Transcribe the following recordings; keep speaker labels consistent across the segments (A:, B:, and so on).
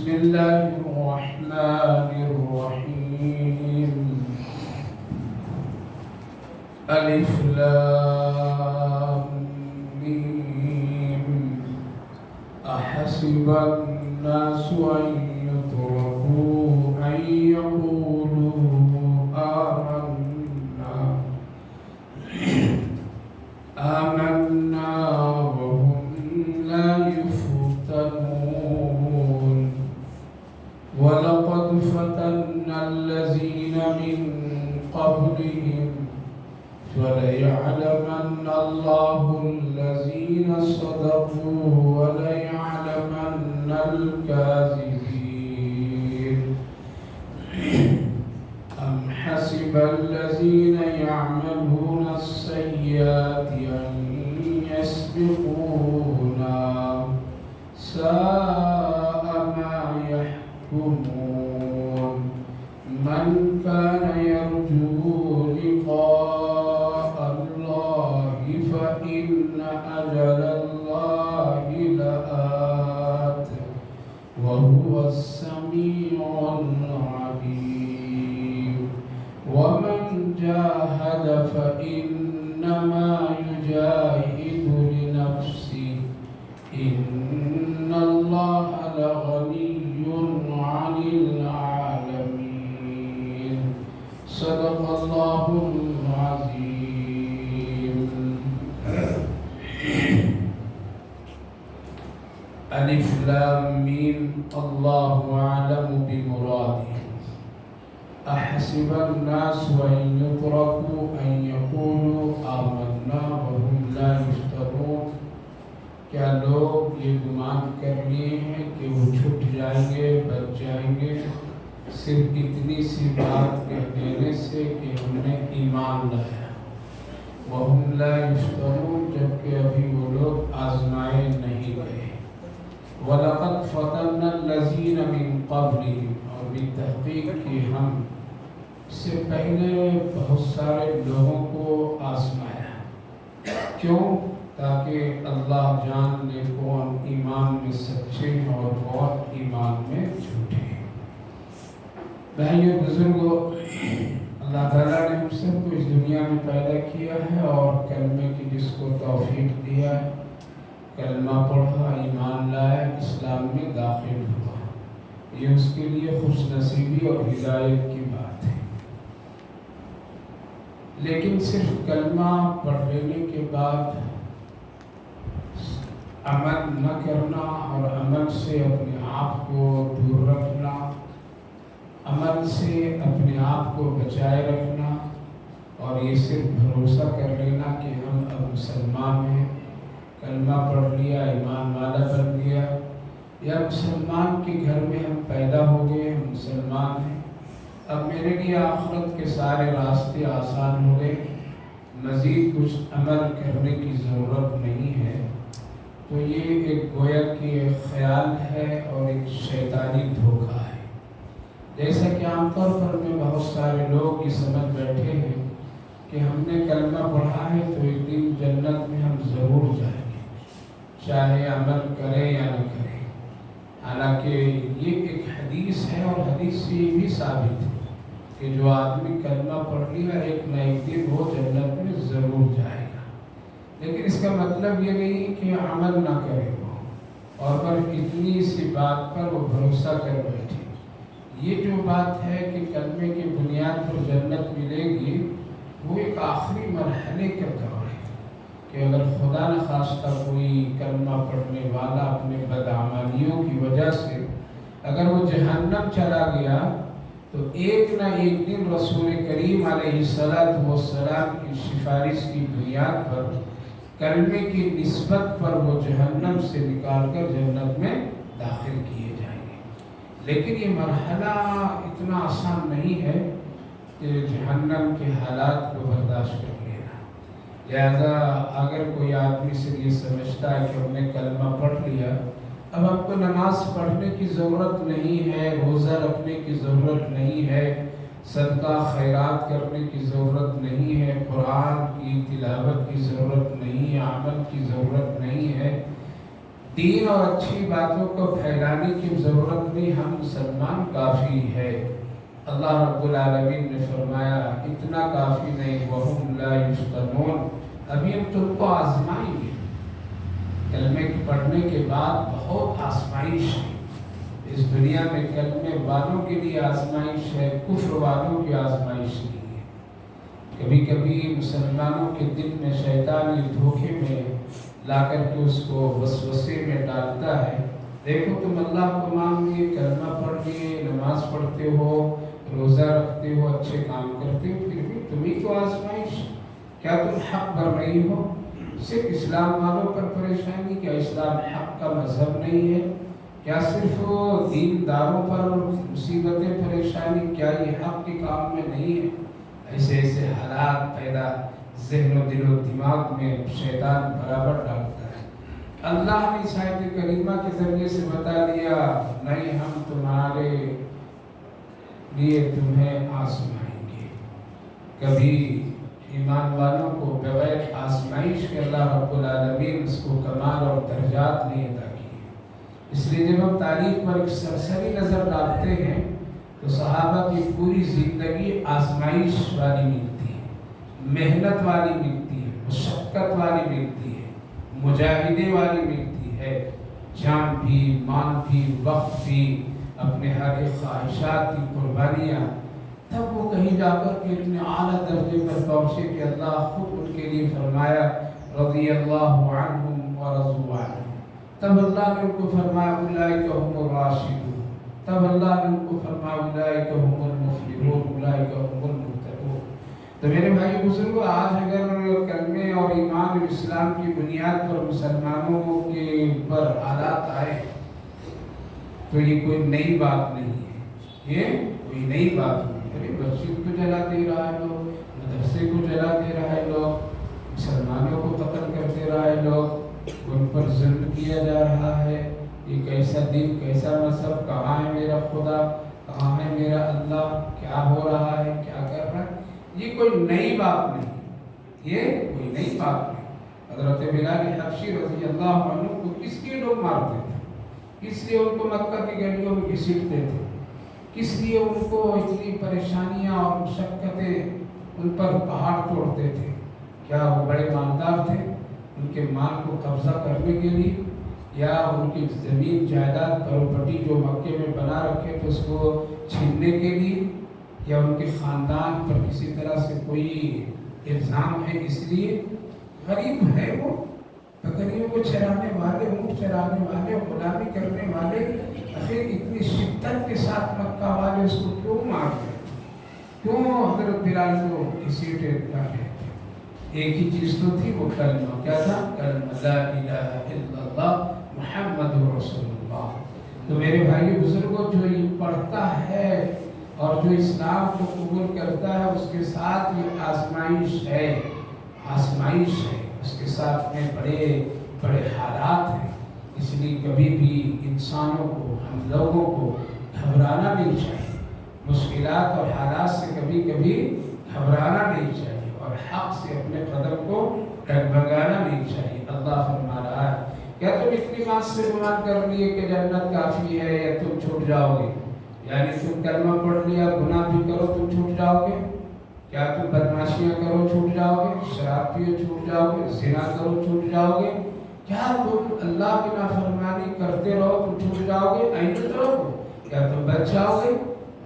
A: بسم الله الرحمن الرحيم. ألف لام ميم. أحسب الناس أن يتركوا أن يقولوا آمنا وهم لا يفتنون. ولقد فتنا الذين من قبلهم فليعلمن الله الذين صدقوا وليعلمن الكاذبين. أم حسب الذين يعملون السيئات أن يسبقونا ساء ما يحكمون. من كان يرجو لقاء الله فإن أجل الله لآت وهو السميع العليم. ومن جاهد فإنما يجاهد لنفسه إن الله لغني عن العالمين. صدق الله العظيم. ألف لام ميم. الله أعلم بمراده. أحسب الناس أن يتركوا أن يقولوا آمنا وهم لا يفتنون. کیا لوگ یہ گمان کر لیے ہیں کہ وہ چھٹ جائیں گے، بچ جائیں گے صرف اتنی سی بات کہہ دینے سے کہ ہم نے ایمان لایا؟ وَهُمْ لَا يُفْتَنُونَ، جبکہ ابھی وہ لوگ آزمائے نہیں گئے۔ وَلَقَدْ فَتَنَّا الَّذِينَ مِن قَبْلِهِمْ، اور بالتحقیق کہ ہم سے پہلے بہت سارے لوگوں کو آزمایا۔ کیوں؟ تاکہ اللہ جان لے کون ایمان میں سچے ہیں اور کون ایمان میں جھوٹے ہیں۔ بھائیو بزرگوں، اللہ تعالیٰ نے ہم سب کو اس دنیا میں پیدا کیا ہے اور کلمے کی جس کو توفیق دیا ہے، کلمہ پڑھا، ایمان لایا، اسلام میں داخل ہوا، یہ اس کے لیے خوش نصیبی اور ہدایت کی بات ہے۔ لیکن صرف کلمہ پڑھ لینے کے بعد عمل نہ کرنا اور عمل سے اپنے آپ کو دور رکھنا، عمل سے اپنے آپ کو بچائے رکھنا، اور یہ صرف بھروسہ کر لینا کہ ہم اب مسلمان ہیں، کلمہ پڑھ لیا، ایمان والا بن گیا، یا مسلمان کے گھر میں ہم پیدا ہو گئے، ہم مسلمان ہیں، اب میرے لیے آخرت کے سارے راستے آسان ہو گئے، مزید کچھ عمل کرنے کی ضرورت نہیں ہے، تو یہ ایک گویا کہ خیال ہے اور ایک شیطانی دھوکہ ہے۔ جیسا کہ عام طور پر میں بہت سارے لوگ یہ سمجھ بیٹھے ہیں کہ ہم نے کلمہ پڑھا ہے تو ایک دن جنت میں ہم ضرور جائیں گے، چاہے عمل کریں یا نہ کریں۔ حالانکہ یہ ایک حدیث ہے اور حدیث سے یہ بھی ثابت ہے کہ جو آدمی کلمہ پڑھ لیا ایک نہ ایک دن وہ جنت میں ضرور جائے گا۔ لیکن اس کا مطلب یہ نہیں کہ عمل نہ کرے وہ، اور پر اتنی سی بات پر وہ بھروسہ کر بیٹھے۔ یہ جو بات ہے کہ کلمے کی بنیاد پر جنت ملے گی، وہ ایک آخری مرحلے کا دور ہے کہ اگر خدا نخواستہ کوئی کلمہ پڑھنے والا اپنے بدعمالیوں کی وجہ سے اگر وہ جہنم چلا گیا، تو ایک نہ ایک دن رسول کریم علیہ السلام کی سفارش کی بنیاد پر کلمے کی نسبت پر وہ جہنم سے نکال کر جنت میں داخل کیے جائیں گے۔ لیکن یہ مرحلہ اتنا آسان نہیں ہے کہ جہنم کے حالات کو برداشت کر لینا۔ لہذا اگر کوئی آدمی سے یہ سمجھتا ہے کہ ہم نے کلمہ پڑھ لیا، اب آپ کو نماز پڑھنے کی ضرورت نہیں ہے، روزہ رکھنے کی ضرورت نہیں ہے، صدقہ خیرات کرنے کی ضرورت نہیں ہے، قرآن کی تلاوت کی ضرورت نہیں ہے، عمل کی ضرورت نہیں ہے، دین اور اچھی باتوں کو پھیلانے کی ضرورت نہیں، ہم مسلمان کافی ہے۔ اللہ رب العالمین نے فرمایا اتنا کافی نہیں، وَهُمْ لَا يُفْتَنُونَ، ابھی ہم تم کو آزمائیں گے۔ کلمے پڑھنے کے بعد بہت آزمائش ہے اس دنیا میں، کلمے والوں کے لیے آزمائش ہے، کفر والوں کی آزمائش نہیں ہے۔ کبھی کبھی مسلمانوں کے دل میں شیطان یہ دھوکے میں لا کر کے اس کو وسوسے میں ڈالتا ہے، دیکھو تم اللہ کو مان لیے، کلمہ پڑھ لیے، نماز پڑھتے ہو، روزہ رکھتے ہو، اچھے کام کرتے ہو، پھر بھی تمہیں تو آزمائش، کیا تم حق پر نہیں ہو؟ صرف اسلام والوں پر پریشانی، کیا اسلام حق کا مذہب نہیں ہے؟ کیا صرف دین داروں پر مصیبتیں پریشانی، کیا یہ حق کے کام میں نہیں ہے؟ ایسے ایسے حالات پیدا ذہن و دل و دماغ میں شیطان برابر ڈالتا ہے۔ اللہ نے اس آیت کریمہ کے ذریعے سے بتا دیا نہیں، ہم تمہارے لیے تمہیں آزمائیں گے۔ کبھی ایمان والوں کو بغیر آزمائش کے اللہ رب العالمین اس کو کمال اور درجات نہیں عطا کیے۔ اس لیے جب ہم تاریخ پر ایک سرسری نظر ڈالتے ہیں تو صحابہ کی پوری زندگی آزمائش والی ملتی ہے، محنت والی ملتی ہے، مشقت والی ملتی ہے، مجاہدے والی ملتی ہے، جان بھی، مال بھی، وقت بھی، اپنے ہر ایک خواہشات کی قربانیاں، تب وہ کہیں جا کر کے اتنے اعلیٰ درجے پر پہنچے کہ اللہ خود ان کے لیے فرمایا رضی اللہ عنہم ورضوا عنہ۔ تب اللہ نے ان کو فرمایا اولئک هم الراشدون، تب اللہ نے ان کو فرمایا اولئک هم المفلحون، اولئک هم المهتدون۔ تو میرے بھائی بزرگوں، آج اگر کلمے اور ایمان اور اسلام کی بنیاد پر مسلمانوں کے اوپر حالات آئے تو یہ کوئی نئی بات نہیں ہے، یہ کوئی نئی بات نہیں ہے۔ مسجد کو جلا دے رہا ہے لوگ، مدرسے کو جلا دے رہا ہے لوگ، مسلمانوں کو قتل کر دے رہا ہے لوگ، ان پر ظلم کیا جا رہا ہے۔ یہ کیسا دین، کیسا مذہب، کہاں ہے میرا خدا، کہاں ہے میرا اللہ، کیا ہو رہا ہے، کیا کر رہا ہے؟ یہ کوئی نئی بات نہیں، یہ کوئی نئی بات نہیں۔ حضرت بلال حبشی رضی اللہ عنہ کو کس لیے لوگ مارتے تھے؟ کس لیے ان کو مکہ کی گلیوں میں گھسیٹتے تھے؟ کس لیے ان کو اتنی پریشانیاں اور مشقتیں ان پر پہاڑ توڑتے تھے؟ کیا وہ بڑے مالدار تھے؟ ان کے مال کو قبضہ کرنے کے لیے، یا ان کی زمین جائیداد پراپرٹی جو مکے میں بنا رکھے تھے اس کو چھیننے کے لیے، یا ان کے خاندان پر کسی طرح سے کوئی الزام ہے اس لیے؟ غریب ہے وہ، بکریوں کو چرانے والے، اونٹ چرانے والے، غلامی کرنے والے، آخر اتنی شدت کے ساتھ مکہ والے اس کو کیوں مار رہے؟ کیوں حضرت بلال کو گھسیٹے ڈالے؟ ایک ہی چیز تو تھی، وہ کلمہ، کیا تھا؟ کلمہ لا الہ الا اللہ محمد رسول اللہ۔ تو میرے بھائی بزرگوں، جو یہ پڑھتا ہے اور جو اسلام کو قبول کرتا ہے، اس کے ساتھ یہ آزمائش ہے، آزمائش ہے، اس کے ساتھ میں بڑے بڑے حالات ہیں۔ اس لیے کبھی بھی انسانوں کو، ہم لوگوں کو گھبرانا نہیں چاہیے، مشکلات اور حالات سے کبھی کبھی گھبرانا نہیں چاہیے، اور حق سے اپنے قدم کو ڈگمگانا نہیں چاہیے۔ اللہ فرما رہا ہے کیا تم اتنی بات سے گمان کر لیے کہ جنت کافی ہے یا تم چھوٹ جاؤ گے؟ یعنی تم کلمہ پڑھ لیا، گناہ بھی کرو تم چھوٹ جاؤ گے؟ کیا تم بدماشیاں کرو چھوٹ جاؤ گے؟ شراب پیو چھوٹ جاؤ گے؟ زنا کرو چھوٹ جاؤ گے؟ کیا تم اللہ کی نافرمانی کرتے رہو تم چھوٹ جاؤ گے؟ اینت رہو گے؟ کیا تم بچ جاؤ گے؟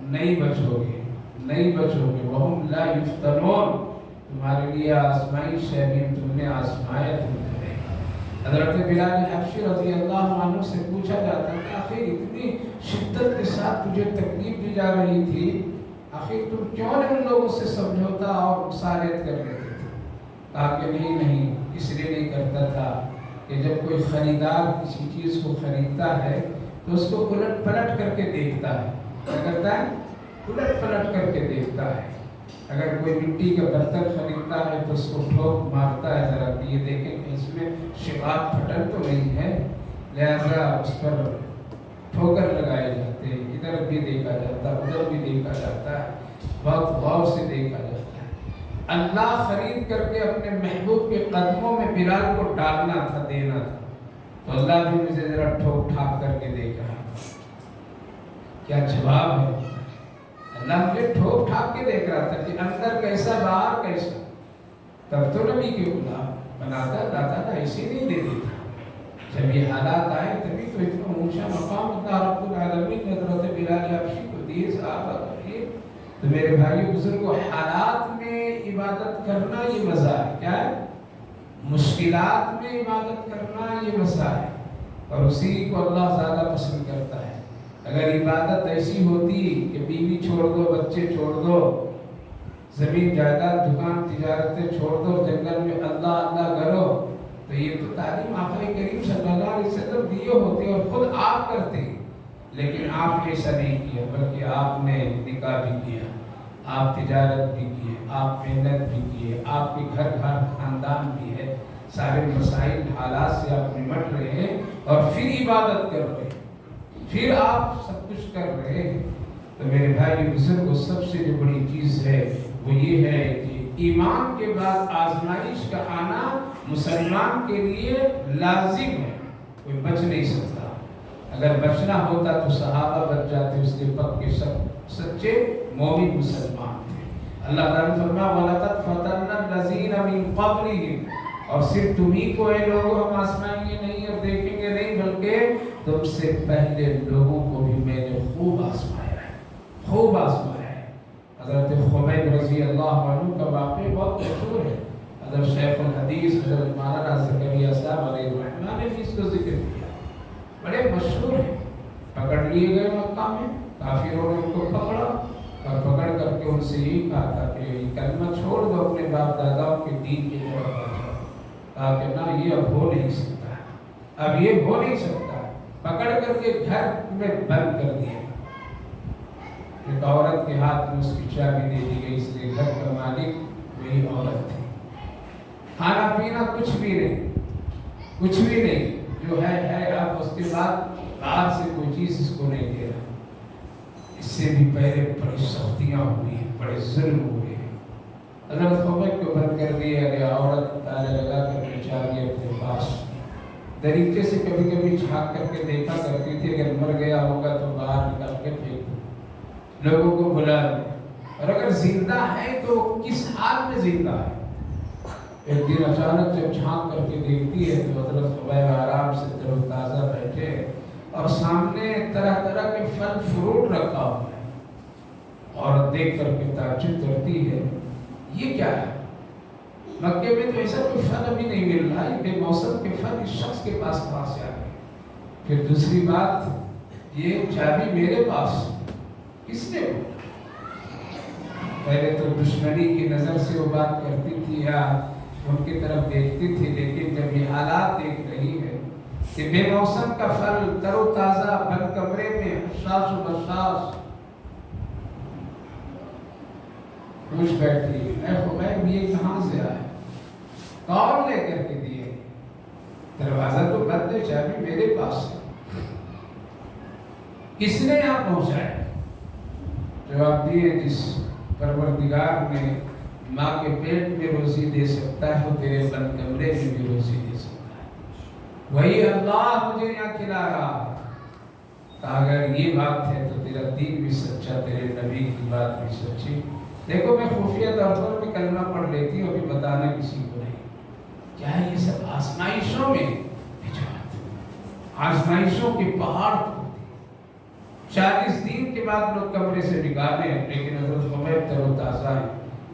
A: نہیں بچو گے، نہیں بچو گے۔ وَهُمْ لَا يُفْتَنُونَ، تمہارے لیے آزمائش ہے، بھی تم نے آزمایا تم نے۔ حضرت بلال حبشی رضی اللہ عنہ سے پوچھا جاتا ہے کہ آخر اتنی شدت کے ساتھ تجھے تکلیف دی جا رہی تھی، آخر تم کیوں نے ان لوگوں سے سمجھوتا اور مصالحت کر لیتے تھے؟ کہا کہ نہیں، اس لیے نہیں کرتا تھا کہ جب کوئی خریدار کسی چیز کو خریدتا ہے تو اس کو الٹ پلٹ کر کے دیکھتا ہے۔ کیا کرتا ہے؟ الٹ پلٹ کر کے دیکھتا ہے۔ اگر کوئی مٹی کا برتن خریدتا ہے تو اس کو ٹھوک مارتا ہے، ذرا کہ یہ دیکھیں کہ اس میں شقاق پھٹن تو نہیں ہے، لہذا اس پر ٹھوکر لگائے جاتے ہیں، ادھر بھی دیکھا جاتا ہے، ادھر بھی دیکھا جاتا ہے، بہت غور سے دیکھا جاتا ہے۔ اللہ خرید کر کے اپنے محبوب کے قدموں میں بلال کو ڈالنا تھا، دینا تھا، تو اللہ بھی مجھے ذرا ٹھوک ٹھاک کر کے دیکھ رہا تھا. کیا جواب ہے؟ اللہ مجھے ٹھوک ٹھاک کے دیکھ رہا تھا کہ اندر کیسا باہر کیسا. تب تو نبی کے غلام بناتا اللہ تعالیٰ ایسے نہیں دے دیتا. جب یہ حالات آئے تبھی تو اتنا اونچا مقام اللہ رب العالمین نے حضرت بلال حبشی کو دیے. صحابہ کریے تو میرے بھائیو بزرگوں، حالات میں عبادت کرنا یہ مزہ ہے. کیا ہے؟ مشکلات میں عبادت کرنا یہ مزہ ہے، اور اسی کو اللہ زیادہ پسند کرتا ہے. اگر عبادت ایسی ہوتی کہ بیوی چھوڑ دو، بچے چھوڑ دو، زمین جائیداد دکان تجارتیں چھوڑ دو، جنگل میں اللہ اللہ کرو، تو یہ تو تعلیم آقا کریم صلی اللہ علیہ وسلم دیے ہوتے اور خود آپ کرتے. لیکن آپ نے ایسا نہیں کیا، بلکہ آپ نے نکاح بھی کیا، آپ تجارت بھی کیے، آپ محنت بھی کیے، آپ کے گھر گھر خاندان بھی ہے، سارے مسائل حالات سے آپ نمٹ رہے ہیں اور پھر عبادت کر رہے ہیں، پھر آپ سب کچھ کر رہے ہیں. تو میرے بھائی بزرگوں، سب سے جو بڑی چیز ہے وہ یہ ہے کہ ایمان کے بعد آزمائش کا آنا مسلمان کے لیے لازم ہے، کوئی بچ نہیں سکتا. اگر بچنا ہوتا تو صحابہ بچ جاتے، اس کے پکے سب سچے مومن مسلمان تھے. اللہ تعالیٰ نے فرمایا وَلَقَدْ فَتَنَّا الَّذِينَ مِن قَبْلِهِمْ، اور صرف تمہیں کو اے لوگوں ہم آزمائیں گے نہیں اور دیکھیں گے نہیں، بلکہ تم سے پہلے لوگوں کو بھی میں نے خوب آزمایا ہے، خوب آزمایا ہے. حضرت خبیب رضی اللہ عنہ کا واقعہ بہت مشہور ہے. حضرت شیخ الحدیث حضرت مولانا زکریا صاحب علیہ الرحمہ نے بھی اس کو ذکر کیا، بڑے مشہور ہیں. پکڑ لیے گئے مکہ میں، کافروں نے ان کو پکڑا اور پکڑ کر کے ان سے یہ کہا تھا کہ یہ کلمہ چھوڑ دو، اپنے باپ داداؤں کے دین کی طرف آ جاؤ. کہا کہ نہ، یہ اب ہو نہیں سکتا ہے، اب یہ ہو نہیں سکتا. پکڑ کر کے گھر میں بند کر دیا. ایک عورت کے ہاتھ میں اس کی چابی دے دی گئی، اس لیے گھر کا مالک وہی عورت تھی. کھانا پینا کچھ بھی نہیں، کچھ بھی نہیں، جو ہے. اب اس کے بعد باہر سے کوئی چیز اس کو نہیں دے رہا. اس سے بھی پہلے بڑی سختیاں ہوئی ہیں، بڑے ظلم ہوئے ہیں. حضرت خبیب کو بند کر دیا گیا. عورت تالے لگا کر کے چابی اپنے پاس دریچے سے کبھی کبھی جھانک کر کے دیکھا کرتی تھی، اگر مر گیا ہوگا تو باہر نکال کے پھینک دو، لوگوں کو بلا دو، اور اگر زندہ ہے تو کس حال میں زندہ ہے. ایک دن اچانک جب جھانک کر کے دیکھتی ہے تو حضرت خبیب آرام سے تر و تازہ بیٹھے اور سامنے طرح طرح کے پھل فروٹ رکھا ہوا ہے، اور دیکھ کر کے تعجب کرتی ہے یہ کیا ہے. مکے میں تو ایسا کوئی پھل ابھی نہیں مل رہا ہے، بے موسم کے پھل اس شخص کے پاس کہاں سے آ گئے. پھر دوسری بات، یہ چابی میرے پاس کس نے بولا. پہلے تو دشمنی کی نظر سے وہ بات کرتی تھی یا ان کی طرف دیکھتی تھی، لیکن جب یہ حالات دیکھ رہی ہے کہ بے موسم کا پھل تر و تازہ بند کمرے میں حساس و بساس پوچھ بیٹھی، اے خبیب یہ کہاں سے آئے، کون لے کر کے دیے. دروازہ تو بند ہے، چابی میرے پاس ہے، کس نے یہاں پہنچایا. جواب دیے جس پروردگار نے ماں کے پیٹ میں روزی دے سکتا ہے وہ تیرے بند کمرے میں بھی روزی دے سکتا ہے، وہی اللہ مجھے یہاں کھلا رہا ہے. اگر یہ بات ہے تو تیرا دین بھی سچا، تیرے نبی کی بات بھی سچی. دیکھو میں خفیہ طور پر کلمہ پڑھ لیتی ہوں، ابھی بتانا کسی کو نہیں. کیا ہے یہ سب آزمائشوں میں آزمائشوں کے پہاڑ. 40 دن کے بعد لوگ کمرے سے نکالے، لیکن حضرت خبیب تر و تازہ ہے.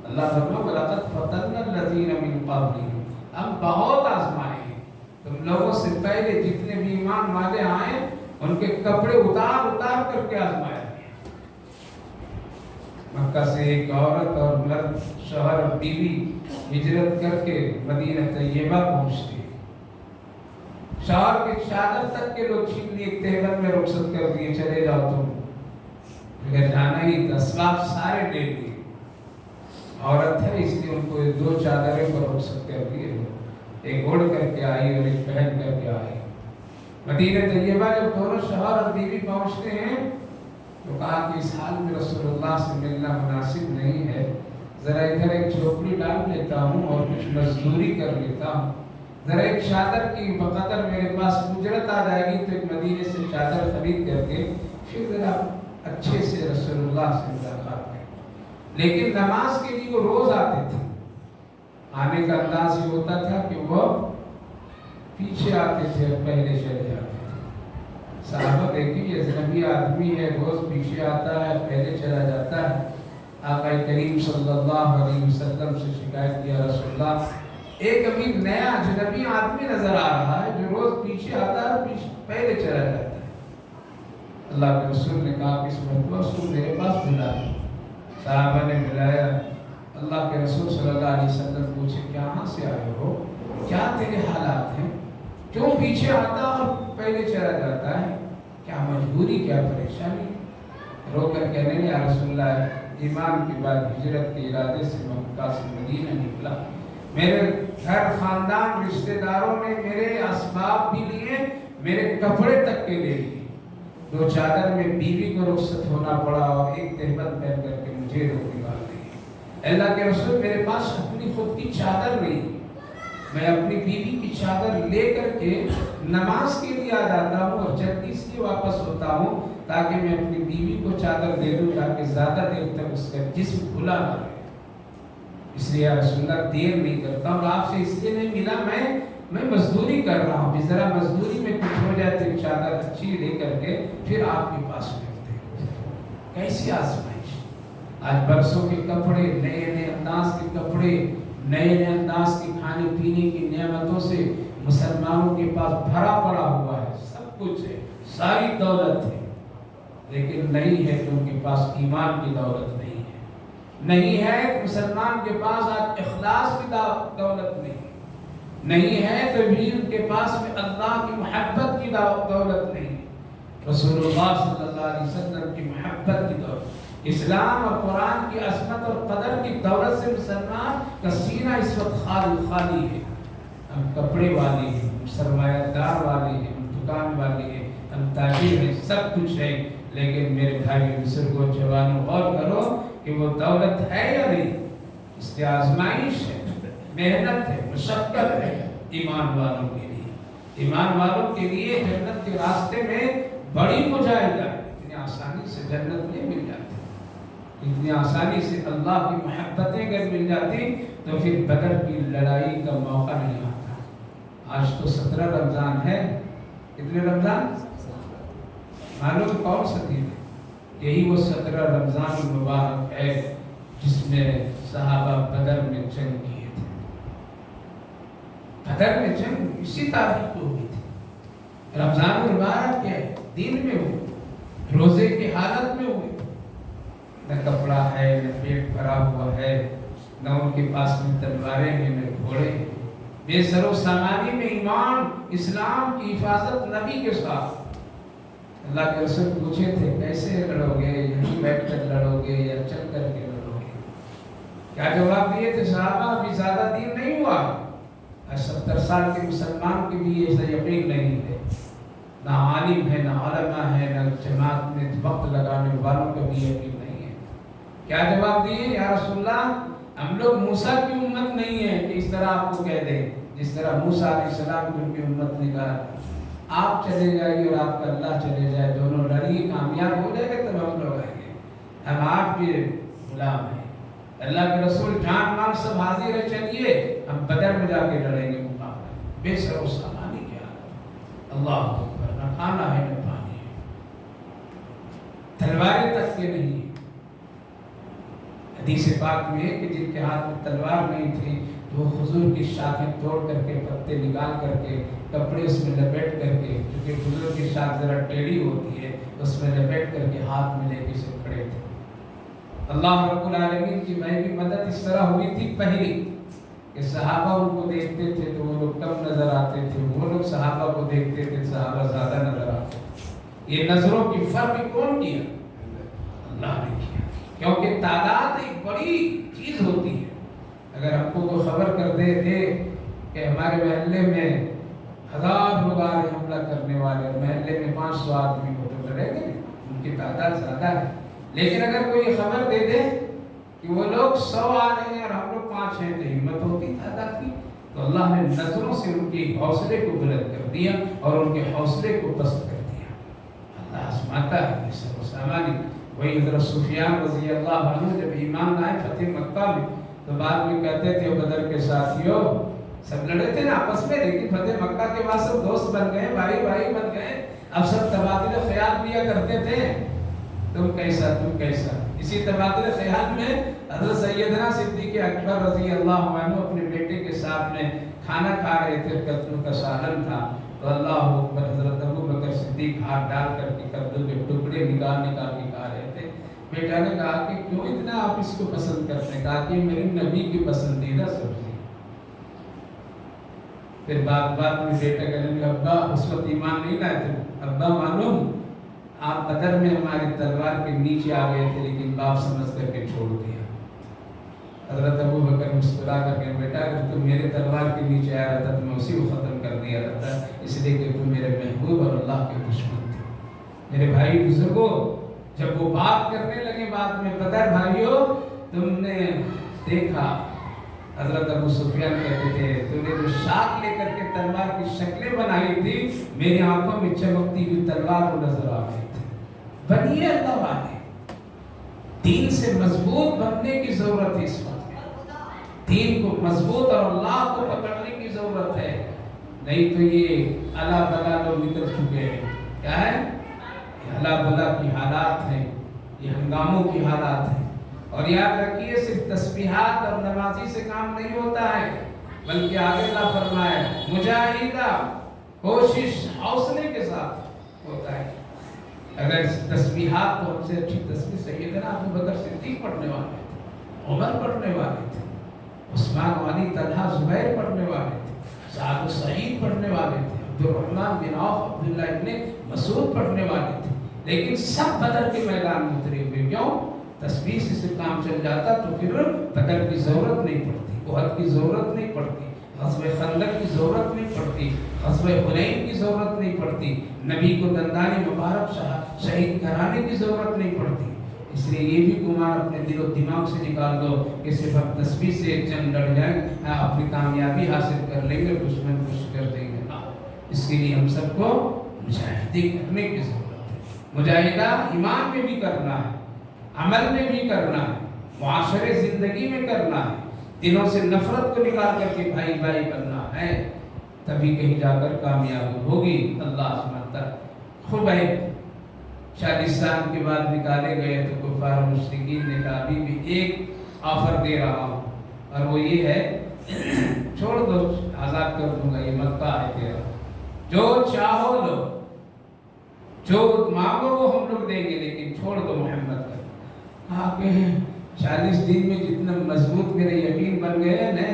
A: اللہ فرماتا وَلَقَدْ فَتَنَّا الَّذِينَ مِن قَبْلِهِمْ، ہم بہت آزمائے ہیں تم لوگوں سے پہلے جتنے بھی ایمان والے آئے ان کے کپڑے اتار اتار کر کے آزمایا. مکہ سے ایک عورت اور مرد، شوہر اور بیوی ہجرت کر کے مدینہ طیبہ پہنچتے. شوہر کی چادر تک کے لوگ چھین لیے، تہبند میں رخصت کر دیے، چلے جاؤ تم، اگر جانا ہی تو اسباب سارے لے لیے. عورت ہے اس لیے ان کو 2 چادریں پر رخصت کر دیے، ایک اوڑھ کر کے آئی اور ایک پہن کر کے آئی. مدینہ طیبہ جب دونوں شوہر اور بیوی پہنچتے ہیں تو کہا کہ اس حال میں رسول اللہ سے ملنا مناسب نہیں ہے، ذرا ادھر ایک جھوپڑی ڈال لیتا ہوں اور کچھ مزدوری کر لیتا ہوں. ذرا ایک چادر کی بقدر میرے پاس اجرت آ جائے گی تو ایک مدینے سے چادر خرید کر کے پھر ذرا اچھے سے رسول اللہ سے ملاقات کریں. لیکن نماز کے لیے وہ روز آتے تھے. آنے کا انداز یہ ہوتا تھا کہ وہ پیچھے آتے تھے اور پہلے چلے جاتے تھے. صحابہ دیکھیں یہ اجنبی آدمی ہے، روز پیچھے آتا ہے پہلے چلا جاتا ہے. آقا کریم صلی اللہ علیہ وسلم سے شکایت کیا، رسول اللہ ایک ابھی نیا اجنبی آدمی نظر آ رہا ہے جو روز پیچھے آتا ہے اور پہلے چلا جاتا ہے. اللہ کے رسول نے کہا کہ اس مرتبہ اس کو میرے پاس بلا دو. صحابہ نے بلایا. اللہ کے رسول صلی اللہ علیہ وسلم پوچھے کہاں سے آئے ہو، کیا تیرے حالات ہیں، کیوں پیچھے آتا اور پہلے چلا جاتا ہے، کیا مجبوری کیا پریشانی؟ رو کر کہنے لگے یا رسول اللہ ایمان کے بعد ہجرت کے ارادے سے مکہ سے مدینہ نکلا. میرے گھر خاندان رشتہ داروں نے میرے اسباب بھی لیے، میرے کپڑے تک کے لے لیے. 2 چادر میں بیوی کو رخصت ہونا پڑا اور ایک تہبند پہن کر کے مجھے روک نکال دی. اللہ کے رسول میرے پاس اپنی خود کی چادر نہیں، میں اپنی بیوی کی چادر لے کر کے نماز کے لیے آ جاتا ہوں اور جلدی اس لیے واپس ہوتا ہوں تاکہ میں اپنی بیوی کو چادر دے دوں تاکہ زیادہ دیر تک اس کا جسم کھلا نہ رہے. اس لیے یا رسول اللہ دیر نہیں کرتا ہوں. آپ سے اس لیے نہیں ملا، میں مزدوری کر رہا ہوں، ذرا مزدوری میں کچھ ہو جائے تو چادر اچھی لے کر کے پھر آپ کے پاس ملتے ہیں. کیسی آزمائش! آج برسوں کے کپڑے، نئے نئے انداز کے کپڑے، نئے نئے انداز کی کھانے پینے کی نعمتوں سے مسلمانوں کے پاس بھرا پڑا ہوا ہے. سب کچھ ہے، ساری دولت ہے، لیکن نہیں ہے کہ ان کے پاس ایمان کی دولت نہیں ہے. نہیں ہے مسلمان کے پاس آج اخلاص کی دولت نہیں ہے تو بھی ان کے پاس میں اللہ کی محبت کی دولت نہیں ہے. رسول اللہ صلی اللہ علیہ وسلم کی محبت کی دولت، اسلام اور قرآن کی عظمت اور قدر کی دولت سے مسلمان کا سینہ اس وقت خالی ہے. ہم کپڑے والے ہیں، ہم سرمایہ دار والے ہیں، ہم دکان والے ہیں، ہم تاجر ہیں، سب کچھ ہے، لیکن میرے بھائی بزرگوں جوانوں غور کرو کہ وہ دولت ہے یا نہیں. اس کی آزمائش ہے، محنت ہے، مشقت ہے. ایمان والوں کے لیے، ایمان والوں کے لیے جنت کے راستے میں بڑی مجاہدہ ہے. اتنی آسانی سے جنت نہیں مل جاتی، اتنی آسانی سے اللہ کی محبتیں اگر مل جاتی تو پھر بدر کی لڑائی کا موقع نہیں آتا. آج تو 17 رمضان ہے. کتنے رمضان معلوم کون سا دن ہے؟ یہی وہ 17 رمضان المبارک ہے جس میں صحابہ بدر میں جنگ کیے تھے. بدر میں جنگ اسی تاریخ کو ہوئی تھی. رمضان المبارک کے دن میں ہوئی، روزے کی حالت میں ہوئی. نہ کپڑا ہے، نہ پیٹ بھرا ہوا ہے، نہ ان کے پاس میں تلواریں ہیں، نہ گھوڑے ہیں. بے سر و سامانی میں ایمان اسلام کی حفاظت نبی کے ساتھ. اللہ کے رسول پوچھے تھے کیسے لڑو گے، یہیں بیٹھ کر لڑو گے یا چل کر کے لڑو گے؟ کیا جواب دیے تھے صحابہ؟ ابھی زیادہ دین نہیں ہوا. 70 سال کے مسلمان کے بھی ایسا یقین نہیں ہے، نہ عالم ہے، نہ علماء ہے، نہ جماعت میں وقت لگانے والوں کا بھی یقین نہیں ہے. کیا جواب دیے؟ یا رسول اللہ ہم لوگ موسیٰ کی امت نہیں ہے کہ اس طرح آپ کو کہہ دیں جس طرح موسیٰ علیہ السلام کی ان کی امت نے کہا آپ چلے جائیے اور آپ کا اللہ چلے جائے، دونوں لڑیے، کامیاب ہو جائے گا تب ہم لوگ آئیں گے. ہم آپ کے غلام ہیں. اللہ کے رسول جان مال سب حاضر ہے، چلیے ہم بدر میں جا کے لڑیں گے مقابلہ. بے سر و سامانی کیا اللہ اکبر، نہ کھانا ہے نہ پانی ہے، تلواریں تک کے نہیں. حدیث پاک میں ہے کہ جن کے ہاتھ میں تلوار نہیں تھی وہ حضور کی شاخیں توڑ کر کے، پتے نکال کر کے، کپڑے اس میں لپیٹ کر کے، کیونکہ حضور کی شاخ ذرا ٹیڑھی ہوتی ہے، اس میں لپیٹ کر کے ہاتھ میں لے کے سے کھڑے تھے. اللہ رب العالمین کی غیبی مدد اس طرح ہوئی تھی پہلی کہ صحابہ ان کو دیکھتے تھے تو وہ لوگ کم نظر آتے تھے، وہ لوگ صحابہ کو دیکھتے تھے صحابہ زیادہ نظر آتے تھے. یہ نظروں کی فرق کون کیا؟ اللہ نے کیا. کیونکہ تعداد ایک بڑی چیز ہوتی ہے. اگر ہم کو کوئی خبر کر دے کہ ہمارے محلے میں 1000 لوگ آ رہے حملہ کرنے والے اور محلے میں 500 آدمی ہو تو ڈریں گے، ان کی تعداد زیادہ ہے. لیکن اگر کوئی خبر دے دے کہ وہ لوگ 100 آ رہے ہیں اور ہم لوگ 5 ہیں تو ہمت ہوتی تعداد کی. تو اللہ نے نظروں سے ان کے حوصلے کو بلند کر دیا اور ان کے حوصلے کو پست کر دیا۔ اللہ آزماتا ہے یہ سب سامانی۔ وہی حضرت سفیان رضی اللہ عنہ جب ایمان لائے فتح مکہ میں تو بعد میں کہتے تھے بدر کے ساتھیوں، سب لڑے تھے نا آپس میں، لیکن فتح مکہ کے بعد سب دوست بن گئے، بھائی بھائی بن گئے، اب سب تبادلہ خیال کیا کرتے تھے، تم کیسا تم کیسا۔ اسی تبادلہ خیال میں حضرت سیدنا صدیق اکبر رضی اللہ عنہ اپنے بیٹے کے ساتھ میں کھانا کھا رہے تھے، کدو کا سالن تھا، تو اللہ اکبر، حضرت ابو بکر صدیق ہاتھ ڈال کر کے کدو کے ٹکڑے نکال کے کھا رہے تھے۔ بیٹا نے کہا کہ کیوں اتنا آپ اس کو پسند کرتے ہیں؟ کہا کہ میرے نبی کی پسندیدہ سبزی۔ پھر بات میں بیٹا کہنے لگا ابا، اس وقت ایمان نہیں لائے تھے، ابا معلوم آپ بدر میں ہماری تلوار کے نیچے آ گئے تھے لیکن باپ سمجھ کر کے چھوڑ دیا۔ حضرت ابو بکر مسکرا کر کے بیٹا اگر تم میرے تلوار کے نیچے آیا رہتا تو میں اسی کو ختم کر دیا رہتا، اس لیے کہ تم میرے محبوب اور اللہ کے دشمن تھے۔ میرے بھائی بزرگوں، جب وہ بات کرنے لگے بعد میں، بدر بھائیوں تم نے دیکھا، حضرت ابو سفیان کہتے تھے تم نے جو شاخ لے کر کے تلوار کی شکلیں بنائی تھی، میری آنکھوں میں چمکتی ہوئی تلوار وہ نظر آ گئی تھی۔ بنیے اللہ والے، دین سے مضبوط بننے کی ضرورت ہے، اس وقت دین کو مضبوط اور اللہ کو پکڑنے کی ضرورت ہے، نہیں تو یہ الا بلا لوگ نکل چکے ہیں۔ کیا ہے؟ یہ الا بلا کی حالات ہیں، یہ ہنگاموں کی حالات ہیں۔ اور یاد رکھیے صرف تسبیحات اور نمازی سے کام نہیں ہوتا ہے، بلکہ آگے اللہ فرمائے مجاہدہ، کوشش حوصلے کے ساتھ ہوتا ہے۔ اگر تسبیحات تو ہم سے اچھی تسبیح سیدنا ابو بکر صدیق پڑھنے والے تھے، عمر پڑھنے والے تھے، عثمان علی طلحہ زبیر پڑھنے والے تھے، سعد و سعید پڑھنے والے تھے، عبدالرحمن بن عوف عبداللہ ابن مسعود پڑھنے والے تھے، لیکن سب بدر کے میدان میں اترے ہوئے۔ کیوں؟ تسبیح سے کام چل جاتا تو پھر بدر کی ضرورت نہیں پڑتی، احد کی ضرورت نہیں پڑتی، غزوہ خندق کی ضرورت نہیں پڑتی، غزوہ حنین کی ضرورت نہیں پڑتی، نبی کو دندانی مبارک شہید کرانے کی ضرورت نہیں پڑتی۔ اس لیے یہ بھی گمان اپنے دل و دماغ سے نکال دو کہ صرف اب تسبیح سے جنگ لڑ جائیں، اپنی کامیابی حاصل کر لیں گے، دشمن کو شکست دیں گے۔ اس کے لیے ہم سب کو مجاہدے کرنے کی ضرورت ہے۔ مجاہدہ ایمان میں بھی کرنا ہے، عمل میں بھی کرنا ہے، معاشرے زندگی میں کرنا ہے، دلوں سے نفرت کو نکال کر کے بھائی بھائی بننا ہے، تبھی کہیں جا کر کامیابی ہوگی۔ اللہ سمجھتا ہے۔ خبیب 40 سال کے بعد نکالے گئے تو کفار مشرکین نے کہا ابھی بھی ایک آفر دے رہا ہوں، اور وہ یہ ہے چھوڑ دو، آزاد کر دوں گا، یہ مکہ ہے تیرا، جو چاہو لو، جو مانگو وہ ہم لوگ دیں گے، لیکن چھوڑ دو محمد کا۔ کہا کہ 40 دن میں جتنا مضبوط میرے یقین بن گئے ہیں نا،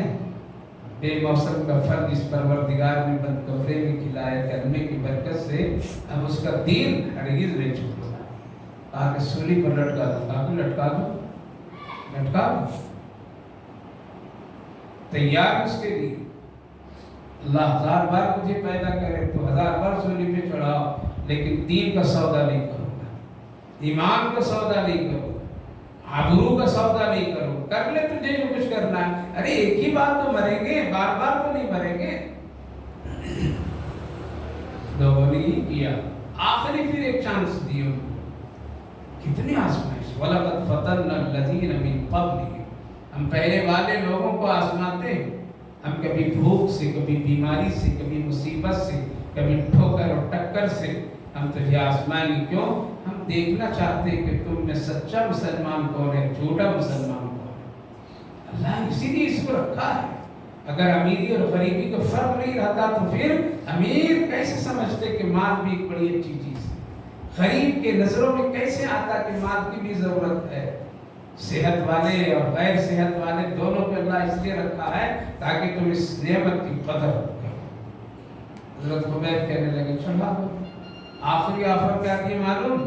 A: بے موسم کا پھل جس پروردگار نے بند کمرے میں کھلایا کلمے کی برکت سے، اب اس کا دین ہرگز نہیں چھوڑے گا۔ کہا کہ سولی پر لٹکا دو، کہا کہ لٹکا دو، لٹکا دو، تیار اس کے لیے۔ اللہ 1000 بار مجھے پیدا کرے تو 1000 بار سولی پہ چڑھاؤ، لیکن دین کا سودا نہیں کروں گا، ایمان کا سودا نہیں کروں گا، آبرو کا سودا نہیں کرو، کر لے تجھے جو کچھ کرنا ہے۔ ارے ایک ہی بار تو مریں گے، بار بار تو نہیں مریں گے۔ لوگوں نے ہی کیا، آخری پھر ایک چانس دی ان کو۔ کتنی آزمائش، وَلَقَدْ فَتَنَّا الَّذِينَ مِن قَبْلِهِمْ، ہم پہلے والے لوگوں کو آزماتے ہیں، ہم کبھی بھوک سے، کبھی بیماری سے، کبھی مصیبت سے، کبھی ٹھوکر اور ٹکر سے ہم تجھے آزمائیں گے۔ کیوں؟ ہم دیکھنا چاہتے ہیں کہ تم میں سچا مسلمان کون ہے، جھوٹا مسلمان کون ہے۔ اللہ اسی لیے اس کو رکھا ہے۔ اگر امیری اور غریبی کا فرق نہیں رہتا تو پھر امیر کیسے سمجھتے کہ مال بھی ایک بڑی اچھی چیز ہے، غریب کے نظروں میں کیسے آتا کہ مال کی بھی ضرورت ہے۔ صحت والے اور غیر صحت والے دونوں پہ اللہ اس لیے رکھا ہے تاکہ تم اس نعمت کی قدر کرو۔ حضرت خبیب کہنے لگے چڑھا دو۔ آخری آفر کیا کی معلوم؟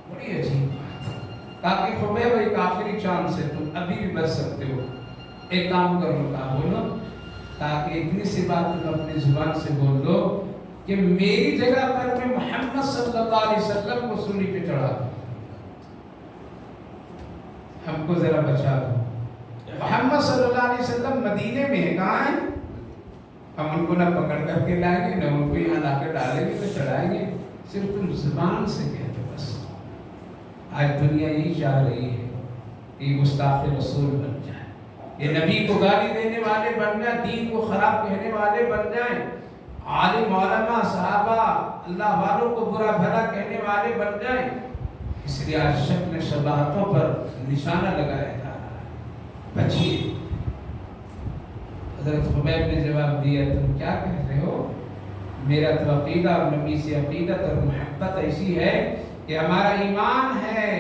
A: بڑی عجیب بات ہے۔ تاکہ خبیب ایک آخری چانس ہے، تم ابھی بھی بچ سکتے ہو، ایک کام کرو، کہا بولو، تاکہ اتنی سی بات تم اپنی زبان سے بول دو کہ میری جگہ پر میں محمد صلی اللہ علیہ وسلم کو سولی پہ چڑھا دوں، ہم کو ذرا بچا دو۔ محمد صلی اللہ علیہ وسلم مدینے میں ہے، کہاں ہے؟ ہم ان کو نہ پکڑ کر کے لائیں گے، نہ ان کو یہاں لا کر ڈالیں گے، نہ چڑھائیں گے، صرف تم زبان سے کہہ دو بس۔ آج دنیا یہی چاہ رہی ہے کہ گستاخ رسول بن جائیں، یہ نبی کو گالی دینے والے بن جائیں، دین کو خراب کہنے والے بن جائیں، عالم علماء صحابہ اللہ والوں کو برا بھلا کہنے والے بن جائیں۔ اس لیے آج شکل شباہتوں پر نشانہ لگایا جا رہا ہے، بچیے۔ حضرت خبیب نے جواب دیا، تم کیا کہہ رہے ہو؟ میرا تو عقیدہ اور نبی سے عقیدت اور محبت ایسی ہے کہ ہمارا ایمان ہے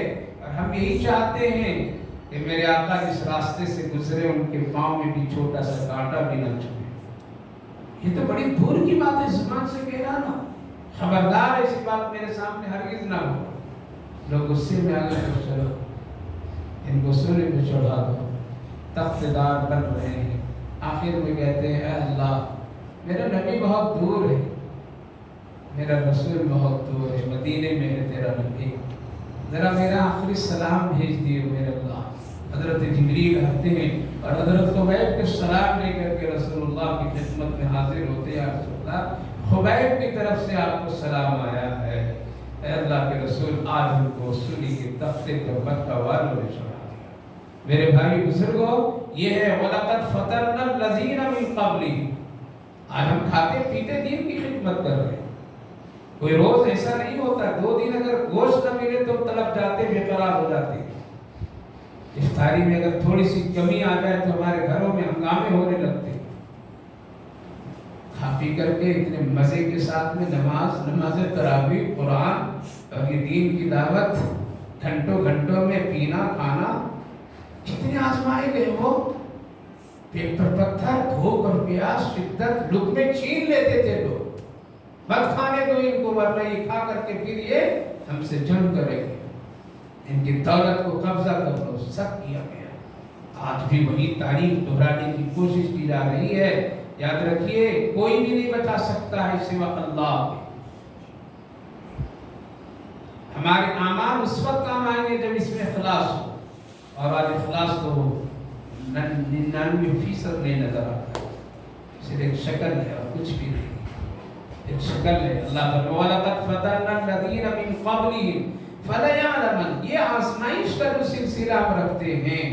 A: اور ہم یہی چاہتے ہیں کہ میرے آقا جس راستے سے گزرے ان کے پاؤں میں بھی چھوٹا سا کانٹا بھی نہ چبھے۔ یہ تو بڑی دور کی بات ہے زبان سے کہنا نا۔ خبردار ایسی بات میرے سامنے ہرگز نہ ہو۔ لوگ غصے میں آگے تو چلو ان کو سونے پہ چڑھا دو، تخت دار بن رہے ہیں، آخر میں کہتے ہیں اے اللہ میرا نبی بہت دور ہے، میرا رسول بہت دور ہے، مدینے میں ہے تیرا نبی، ذرا میرا آخری سلام بھیج دیے میرے اللہ۔ حضرت جبریل آتے ہیں اور حضرت خبیب کے سلام لے کر کے رسول اللہ کی خدمت میں حاضر ہوتے ہیں۔ یا رسول اللہ، خبیب کی طرف سے آپ کو سلام آیا ہے، اے اللہ کے رسول آج ان کو سلی کے تختے پر مکہ والوں نے چڑھا دیا۔ میرے بھائی بزرگوں، یہ ہے وَلَقَدْ فَتَنَّا الَّذِينَ مِن قَبْلِهِمْ۔ آج ہم کھاتے پیتے دین کی خدمت کر رہے ہیں۔ کوئی روز ایسا نہیں ہوتا 2 دن اگر گوشت نہ ملے تو طلب جاتے، بے قرار ہو جاتے۔ افطاری میں اگر تھوڑی سی کمی آ جائے تو ہمارے گھروں میں ہنگامے ہونے لگتے۔ کھا پی کر کے اتنے مزے کے ساتھ میں نماز تراویح، قرآن اور یہ دین کی دعوت، گھنٹوں گھنٹوں میں پینا کھانا، کتنے آزمائے گئے وہ، پیٹ پر پتھر، بھوک اور پیاس، شدت، لقمے چھین لیتے تھے لوگ۔ مت کھانے دو ان کو ورنہ یہ کھا کر کے پھر یہ ہم سے جنگ کریں گے، ان کی دولت کو قبضہ کر لو، سب کیا گیا۔ آج بھی وہی تاریخ دہرانے کی کوشش کی جا رہی ہے۔ یاد رکھیے کوئی بھی نہیں بتا سکتا ہے سوا اللہ کے۔ ہمارے اعمال اس وقت کام آئیں گے جب اس میں اخلاص ہو، اور آج اخلاص تو 99% نہیں نظر آتا، صرف ایک شکل ہے اور کچھ بھی نہیں، ایک شکل ہے۔ اللہ فرماتا ہے وَلَقَدْ فَتَنَّا الَّذِينَ مِن قَبْلِهِمْ فَلَيَعْلَمَنَّ۔ یہ آزمائش کا جو سلسلہ ہم رکھتے ہیں،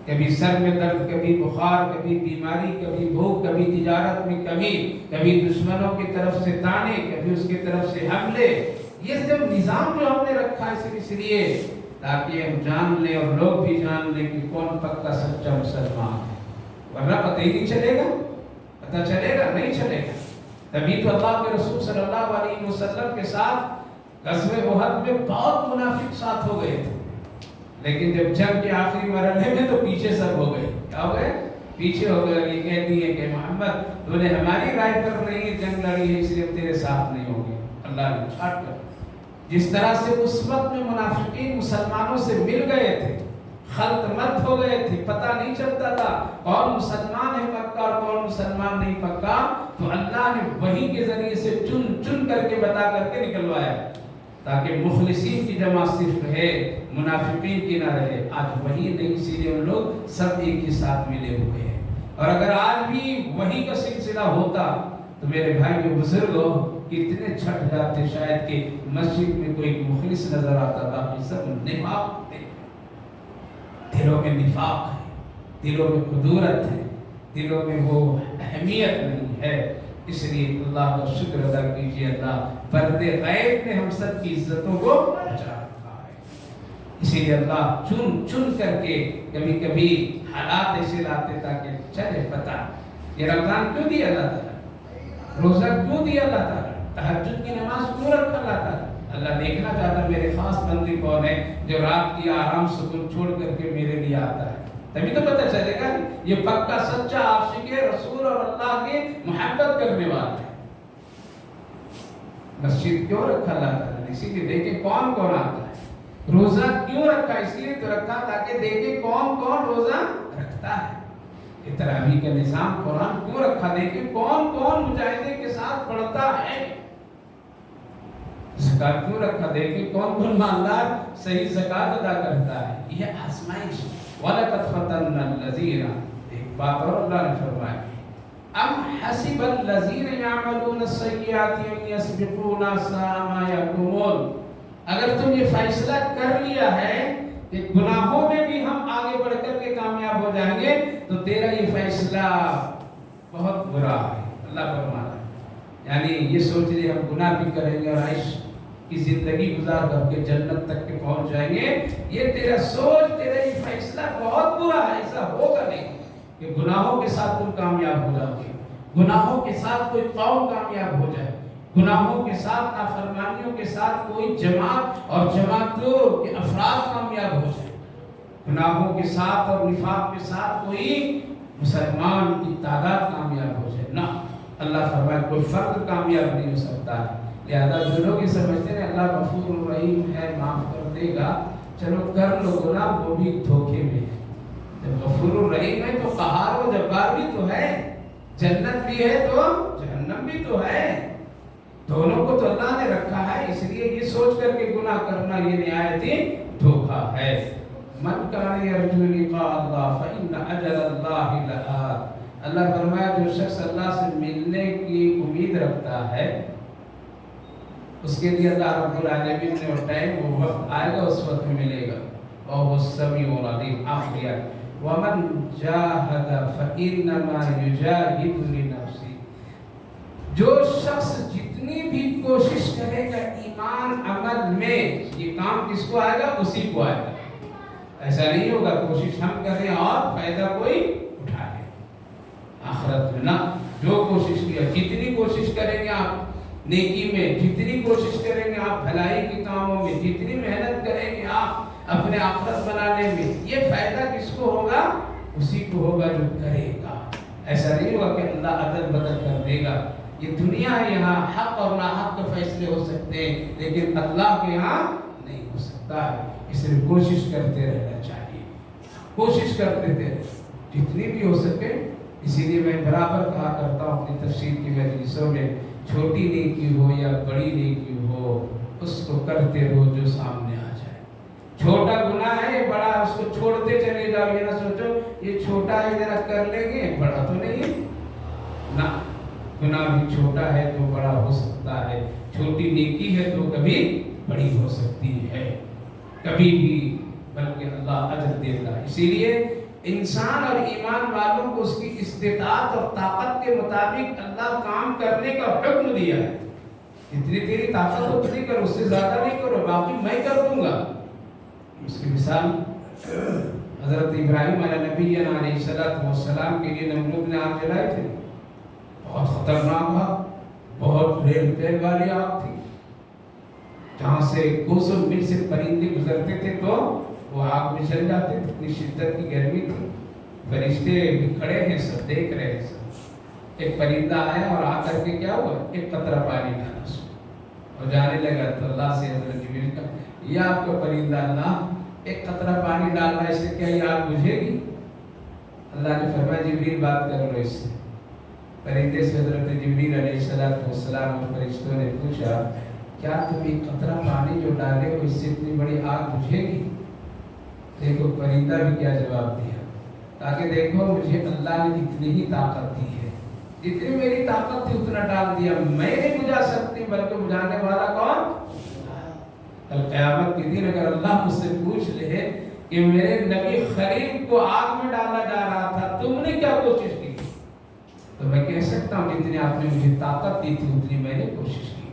A: کبھی سر میں درد، کبھی بخار، کبھی بیماری، کبھی بھوک، کبھی تجارت میں کمی، کبھی دشمنوں کی طرف سے تانے، کبھی اس کی طرف سے حملے، یہ جب نظام جو ہم نے رکھا ہے اس لیے تاکہ ہم جان لیں اور لوگ بھی جان لیں کہ کون پکا سچا مسلمان ہے، ورنہ پتہ ہی نہیں چلے گا، پتہ چلے گا نہیں چلے گا۔ تبھی تو اللہ کے رسول صلی اللہ علیہ وسلم کے ساتھ غزوہ احد میں بہت منافق ساتھ ہو گئے تھے، لیکن جب جنگ کے آخری مرحلے میں تو پیچھے سب ہو گئے۔ کیا ہو گئے؟ پیچھے ہو گئے۔ یہ کہتی ہے کہ محمد تو نے ہماری رائے پر نہیں جنگ لڑی ہے، اس لیے تیرے ساتھ نہیں ہو گئے۔ اللہ نے چھاٹ کر جس طرح سے اس وقت میں منافقین مسلمانوں سے مل گئے تھے، خلط مت ہو گئے تھے، پتہ نہیں چلتا تھا کون مسلمان ہے پکا اور کون مسلمان نہیں پکا، تو اللہ نے وحی کے ذریعے سے چن چن کر کے بتا کر کے نکلوایا تاکہ مخلصین کی جماعت صرف رہے، منافقین کی نہ رہے۔ آج وحی نہیں، اسی لیے ان لوگ سب ایک ہی ساتھ ملے ہوئے ہیں۔ اور اگر آج بھی وحی کا سلسلہ ہوتا تو میرے بھائی کے بزرگوں کتنے چھٹ جاتے، شاید کہ مسجد میں کوئی مخلص نظر آتا تھا، باقی سب نفاق تھے۔ دلوں میں نفاق ہے، دلوں میں خدورت ہے، دلوں میں وہ اہمیت نہیں ہے۔ اس لیے اللہ کا شکر ادا کیجیے، اللہ پردے غیب میں ہم سب کی عزتوں کو بچا رکھا ہے۔ اسی لیے اللہ چن چن کر کے کبھی کبھی حالات ایسے لاتے تاکہ چلے پتہ یہ رمضان کیوں دیا اللہ تعالیٰ، روزہ کیوں دیا اللہ تعالیٰ، تہجد کی نماز کیوں رکھا اللہ تعالیٰ۔ اللہ دیکھنا چاہتا میرے خاص بندے کون ہے جو رات کی آرام سکون چھوڑ کر کے میرے لیے آتا ہے، تبھی تو پتہ چلے گا یہ پکا سچا عاشق رسول اور اللہ کے محبت کرنے والا ہے۔ مسجد کیوں رکھا اللہ تعالیٰ نے، اسی لیے دیکھیں کون کون آتا ہے۔ روزہ کیوں رکھا، اس لیے تو رکھا تاکہ دیکھیں کون کون روزہ رکھتا ہے۔ یہ تراویح کا نظام قرآن کیوں رکھا، دیکھیں کون کون مجاہدے کے ساتھ پڑھتا ہے۔ زکات کیوں رکھا، دیکھیں کون کون مالدار صحیح زکات ادا کرتا ہے۔ یہ آزمائش۔ وَلَقَدْ فَتَنَّا الَّذِينَ، ایک بات اور اللہ نے فرمائی ام حسب الذین یعملون السیئات ان یسبقونا ساء ما یحکمون، اگر تم یہ فیصلہ کر لیا ہے کہ گناہوں میں بھی ہم آگے بڑھ کر کے کامیاب ہو جائیں گے تو تیرا یہ فیصلہ بہت برا ہے۔ اللہ فرماتا ہے یعنی یہ سوچ لے ہم گناہ بھی کریں گے اور عیش کی زندگی گزار کر کے جنت تک کے پہنچ جائیں گے، یہ تیرا سوچ، تیرا یہ فیصلہ بہت برا ہے، ایسا ہوگا نہیں کہ گناہوں کے ساتھ تم کامیاب ہو جاؤ گے، گناہوں کے ساتھ کوئی قوم کامیاب ہو جائے، گناہوں کے ساتھ نافرمانیوں کے ساتھ کوئی جماعت اور جماعتوں کے افراد کامیاب ہو جائے، گناہوں کے ساتھ اور نفاق کے ساتھ کوئی مسلمان کی تعداد کامیاب ہو جائے، نہ، اللہ فرمائے کوئی فرد کامیاب نہیں ہو سکتا ہے۔ لہذا جو لوگ یہ سمجھتے ہیں اللہ غفور الرحیم ہے، معاف کر دے گا، چلو کر لو گناہ، وہ بھی دھوکے میں ہے۔ جب غفور الرحیم ہے تو قہار و جبار بھی تو ہے، جنت بھی ہے تو جہنم بھی تو ہے، دونوں کو تو اللہ نے رکھا ہے، اس لیے یہ سوچ کر کے گناہ کرنا یہ نہایتی دھوکا ہے۔ من کان یرجو لقاء اللہ فإن اجل اللہ لآت، اللہ فرمایا جو شخص اللہ سے ملنے کی امید رکھتا ہے اس کے لیے اللہ رب العالمین نے وہ ٹائم، وہ وقت آئے گا، اس وقت میں ملے گا، اور وہ سمیع العلیم۔ آخری آیت وَمَنْ جَاهَدَ فَإِنَّمَا يُجَاهِدُ لِنَفْسِهِ، جو شخص جتنی بھی کوشش کرے گا ایمان عمل میں، یہ کام کس کو آئے گا؟ اسی کو آئے گا، ایسا نہیں ہوگا کوشش ہم کریں اور فائدہ کوئی اٹھا لے آخرت میں، نہ، جو کوشش کیا، جتنی کوشش کریں گے آپ نیکی میں، جتنی کوشش کریں گے آپ بھلائی کے کاموں میں، جتنی محنت کریں گے آپ اپنے آخرت بنانے میں، یہ فائدہ کس کو ہوگا؟ اسی کو ہوگا جو کرے گا، ایسا نہیں ہوگا کہ اللہ عدل بدل کر دے گا۔ یہ دنیا ہے، یہاں حق اور ناحق کے فیصلے ہو سکتے ہیں، لیکن اللہ کے یہاں نہیں ہو سکتا ہے، اس لیے کوشش کرتے رہنا چاہیے، کوشش کرتے رہے جتنی بھی ہو سکے۔ اسی لیے میں برابر کہا کرتا ہوں اپنی تفسیر کی مجلسوں میں، چھوٹی نیکی ہو یا بڑی نیکی ہو، اس کو کرتے رہو جو سامنے آ جائے۔ چھوٹا گناہ ہے، بڑا اس کو چھوڑتے چلے جاؤ، یہ نہ سوچو یہ چھوٹا ہے ذرا کر لیں گے، بڑا تو نہیں ہے، نہ، گناہ بھی چھوٹا ہے تو بڑا ہو سکتا ہے، چھوٹی نیکی ہے تو کبھی بڑی ہو سکتی ہے، کبھی بھی، بلکہ اللہ اجر دیتا ہے۔ اسی لیے انسان اور ایمان والوں کو اس کی استطاعت اور طاقت کے مطابق اللہ کام کرنے کا حکم دیا ہے، جتنی تیری طاقت ہو اتنی کرو، اس سے زیادہ نہیں کرو، باقی میں کر دوں گا۔ اس کی مثال حضرت ابراہیم علیہ نبی علیہ السلام کے لیے نمرود نے آگ جلائے تھے، بہت خطرناک آگ، بہت ریل تیل والی آگ تھی، جہاں سے کوسوں میل سے پرندے گزرتے تھے تو وہ آگ میں چل جاتے تھے، اتنی شدت کی گرمی تھی، فرشتے بھی کھڑے ہیں، سب دیکھ رہے ہیں، سب۔ ایک پرندہ آیا اور آ کر کے کیا ہوا، ایک قطرہ پانی ڈالا اس اور جانے لگا، تو اللہ سے حضرت جبریل کا، یہ آپ کا پرندہ اللہ ایک قطرہ پانی ڈال رہا ہے، اس سے کیا یہ آگ بجھے گی؟ اللہ نے فرمایا جبریل بات کر لو اس سے۔ پرندے سے حضرت جبریل علیہ السلام اور فرشتوں نے پوچھا کیا تم ایک قطرہ پانی جو ڈالے ہو اس سے اتنی بڑی آگ بجھے گی؟ دیکھو پرندہ بھی کیا جواب دیا، تاکہ دیکھو مجھے اللہ نے اتنی ہی طاقت دی ہے، جتنی میری طاقت تھی اتنا ڈال دیا، میں نہیں بجھا سکتی بلکہ بجھانے والا کون؟ کل قیامت کے دن اگر اللہ مجھ سے پوچھ لے کہ میرے نبی خلیل کو آگ میں ڈالا جا رہا تھا، تم نے کیا کوشش کی، تو میں کہہ سکتا ہوں جتنی آپ نے مجھے طاقت دی تھی اتنی میں نے کوشش کی۔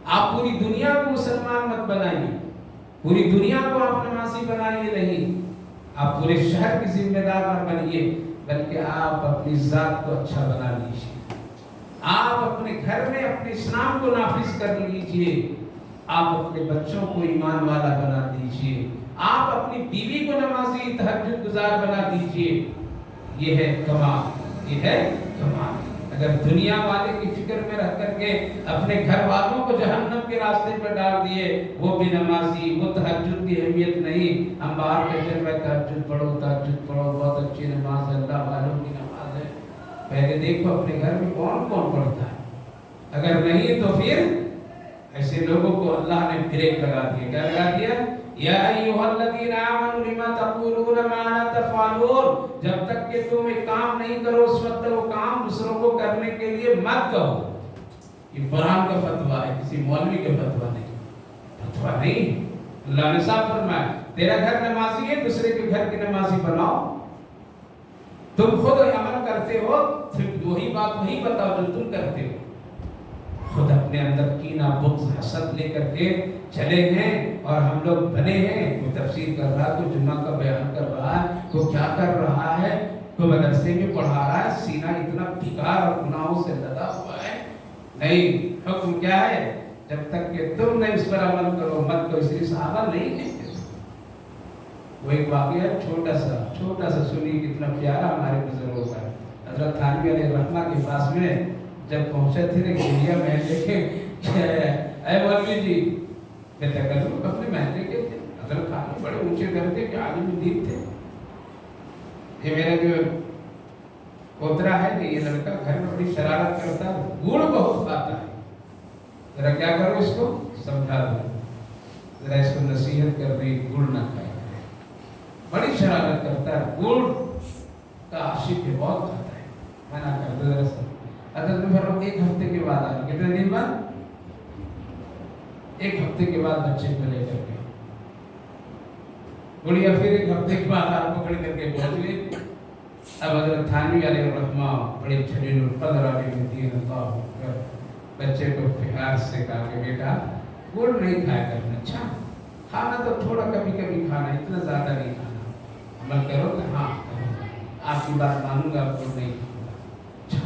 A: آپ پوری دنیا کو مسلمان مت بنائیے، پوری دنیا کو آپ نمازی بنائیے نہیں، آپ پورے شہر کی ذمہ دار نہ بنیے، بلکہ آپ اپنی ذات کو اچھا بنا لیجیے، آپ اپنے گھر میں اپنے اسلام کو نافذ کر لیجیے، آپ اپنے بچوں کو ایمان والا بنا دیجیے، آپ اپنی بیوی کو نمازی تہجد گزار بنا دیجیے، یہ ہے کمال، یہ ہے کمال۔ اگر دنیا والے کی فکر میں رہ کر کے اپنے گھر والوں کو جہنم کے راستے پر ڈال دیے، وہ بھی نمازی، وہ تہجد کی اہمیت نہیں، ہم باہر کہتے ہیں میں تہجد پڑھو، بہت اچھی نماز ہے، اللہ والوں کی نماز ہے، پہلے دیکھو اپنے گھر میں کون کون پڑھتا ہے، اگر نہیں تو پھر ایسے لوگوں کو اللہ نے بریک لگا دیا. کیا لگا دیا؟ یا ایھا الذین آمنوا لما تقولون ما لا تفعلون. جب تک کہ تم ایک کام نہیں کرو اس وقت وہ کام دوسروں کو کرنے کے لیے مت کہو. یہ قرآن کا فتویٰ ہے، کسی مولوی کا فتویٰ نہیں. فتویٰ نہیں، اللہ نے صاف فرمایا تیرا گھر نمازی ہے دوسرے کے گھر کی نمازی بناؤ. تم خود عمل کرتے ہو پھر وہی بات وہی بتاؤ جو تم کرتے ہو. خود اپنے اندر کینہ بغض حسد لے کر کے چلے ہیں اور ہم لوگ بنے ہیں. کوئی تفسیر کر رہا ہے، کوئی جمعہ کا بیان کر رہا ہے، کوئی کیا کر رہا ہے، کوئی مدرسے میں پڑھا رہا ہے. سینہ اتنا بیکار اور گناہوں سے لدا ہوا ہے. نہیں، حکم کیا ہے؟ جب تک کہ تم نے اس پر عمل کرو مت کرو. اس لیے صحابہ نہیں کہتے. وہ ایک واقعہ چھوٹا سا سنی کتنا پیارا ہمارے بزرگوں کا ہے. حضرت تھانوی علیہ الرحمہ کے پاس میں جب پہنچے تھے گلیا محلے کے، اے مولوی جی کہتے ہیں اپنے محلے کے تھے. حضرت تھانوی بڑے اونچے در تھے کہ عالم دین تھے. یہ میرا جو پوترا ہے کہ یہ لڑکا گھر میں بڑی شرارت کرتا ہے، گڑ بہت کھاتا ہے، ذرا کیا کرو اس کو سمجھا دو، ذرا اس کو نصیحت کر رہی گڑ نہ کھائے. بڑی شرارت کرتا ہے، گڑ کا عاشق ہے، بہت کھاتا ہے. منع کر دو ذرا سا. حضرت نے فرمایا ایک ہفتے کے بعد آئے. کتنے دن بعد؟ ایک ہفتے کے بعد بچے کو لے کر کے گڑیا پھر ایک ہفتے کے بعد آپ پکڑ کر کے پہنچ گئے. اب حضرت تھانوی علیہ الرحمہ بڑے جلیل القدر عالم دین اللہ اکبر بچے کو پیار سے کہا کہ بیٹا گڑ نہیں کھایا کرنا. اچھا کھانا تو تھوڑا کبھی کبھی کھانا، اتنا زیادہ نہیں کھانا. عمل کرو کہ ہاں آپ کی بات مانوں گا، گڑ نہیں کھاؤں گا. اچھا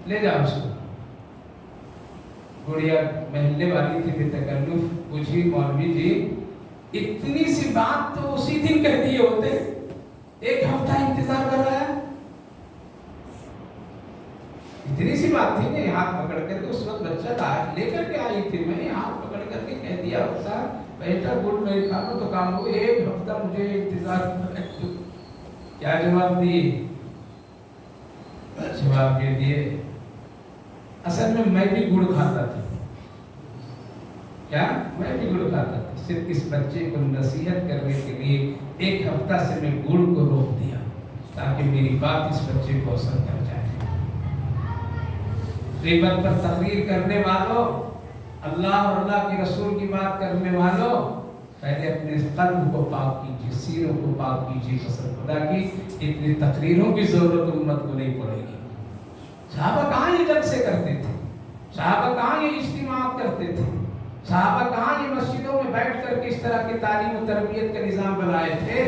A: لے جاؤ اس کو. گڑیا محلے والی تھی بے تکلف پوچھی مولوی جی اتنی سی بات تو اسی دن کہہ دیے ہوتے، ایک ہفتہ انتظار کر رہا ہے. اتنی سی بات تھی کہ ہاتھ پکڑ کر کے اس وقت بچہ لے کر کے آئی تھی، میں نے ہاتھ پکڑ کر کے کہہ دیا ہوتا بیٹا گڑ نہیں کھانا تو کام ہو. ایک ہفتہ مجھے انتظار کر رہا ہے. کیا جواب دیے؟ جواب یہ دیے اصل میں بھی گڑ کھاتا تھا. کیا؟ میں بھی گڑ کھاتا تھا. صرف اس بچے کو نصیحت کرنے کے لیے ایک ہفتہ سے میں گڑ کو روک دیا تاکہ میری بات اس بچے کو اثر کر جائے. غیبت پر تقریر کرنے والوں، اللہ اور اللہ کے رسول کی بات کرنے والوں، پہلے اپنے قلب کو پاک کیجیے، سینوں کو پاک کیجیے. قسم خدا کی اتنی تقریروں کی ضرورت امت کو نہیں پڑے گی. صحابہ کہاں یہ جلسے کرتے تھے؟ صحابہ کہاں یہ اجتماعات کرتے تھے؟ صحابہ کہاں یہ مسجدوں میں بیٹھ کر کے اس طرح کی تعلیم و تربیت کا نظام بنائے تھے؟